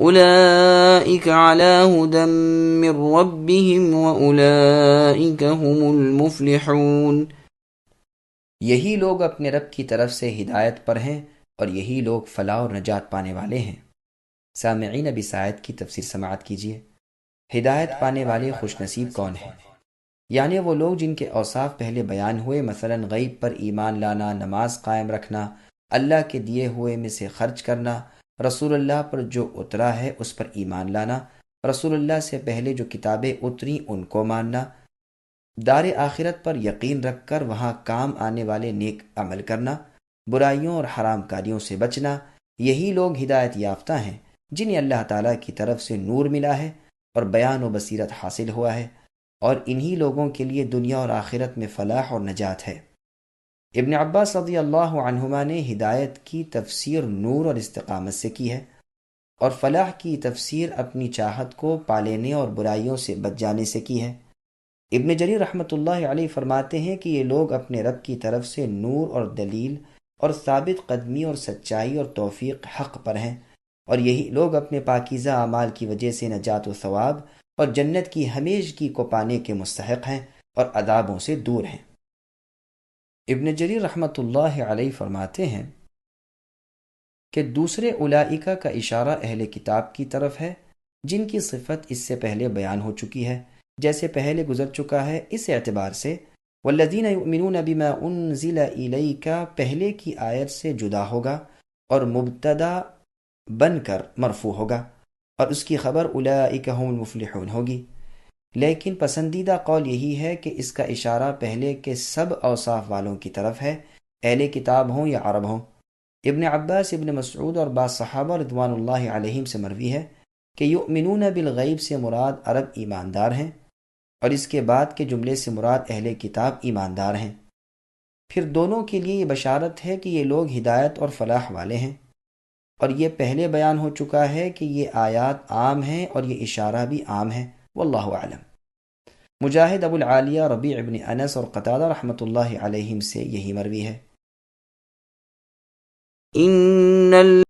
اولئک علی ھدی من ربہم واولئک ھم المفلحون۔ یہی لوگ اپنے رب کی طرف سے ہدایت پر ہیں اور یہی لوگ فلاح اور نجات پانے والے ہیں۔ سامعین، اب اس آیت کی تفسیر سماعت کیجیے۔ ہدایت پانے والے خوش نصیب کون ہیں؟ یعنی وہ لوگ جن کے اوصاف پہلے بیان ہوئے، مثلا غیب پر ایمان لانا، نماز قائم رکھنا، اللہ کے دیے ہوئے میں سے خرچ کرنا، رسول اللہ پر جو اترا ہے اس پر ایمان لانا، رسول اللہ سے پہلے جو کتابیں اتریں ان کو ماننا، دار آخرت پر یقین رکھ کر وہاں کام آنے والے نیک عمل کرنا، برائیوں اور حرام کاریوں سے بچنا۔ یہی لوگ ہدایت یافتہ ہیں جنہیں اللہ تعالیٰ کی طرف سے نور ملا ہے اور بیان و بصیرت حاصل ہوا ہے، اور انہی لوگوں کے لیے دنیا اور آخرت میں فلاح اور نجات ہے۔ ابن عباس رضی اللہ عنہما نے ہدایت کی تفسیر نور اور استقامت سے کی ہے، اور فلاح کی تفسیر اپنی چاہت کو پا لینے اور برائیوں سے بچ جانے سے کی ہے۔ ابن جریر رحمۃ اللہ علیہ فرماتے ہیں کہ یہ لوگ اپنے رب کی طرف سے نور اور دلیل اور ثابت قدمی اور سچائی اور توفیق حق پر ہیں، اور یہی لوگ اپنے پاکیزہ اعمال کی وجہ سے نجات و ثواب اور جنت کی ہمیشگی کو پانے کے مستحق ہیں اور عذابوں سے دور ہیں۔ ابن جریر رحمۃ اللہ علیہ فرماتے ہیں کہ دوسرے اولئکہ کا اشارہ اہل کتاب کی طرف ہے جن کی صفت اس سے پہلے بیان ہو چکی ہے، جیسے پہلے گزر چکا ہے۔ اس اعتبار سے والذین یؤمنون بما انزل الیک پہلے کی آیت سے جدا ہوگا اور مبتدا بن کر مرفوع ہوگا، اور اس کی خبر اولئک هم المفلحون ہوگی۔ لیکن پسندیدہ قول یہی ہے کہ اس کا اشارہ پہلے کے سب اوصاف والوں کی طرف ہے، اہل کتاب ہوں یا عرب ہوں۔ ابن عباس، ابن مسعود اور بعض صحابہ رضوان اللہ علیہم سے مروی ہے کہ یؤمنون بالغیب سے مراد عرب ایماندار ہیں، اور اس کے بعد کے جملے سے مراد اہل کتاب ایماندار ہیں۔ پھر دونوں کے لیے یہ بشارت ہے کہ یہ لوگ ہدایت اور فلاح والے ہیں، اور یہ پہلے بیان ہو چکا ہے کہ یہ آیات عام ہیں اور یہ اشارہ بھی عام ہے۔ واللہ اعلم۔ مجاہد، ابو العالیہ، ربیع ابن انس اور قتادہ رحمۃ اللہ علیہم سے یہی مروی ہے۔ ان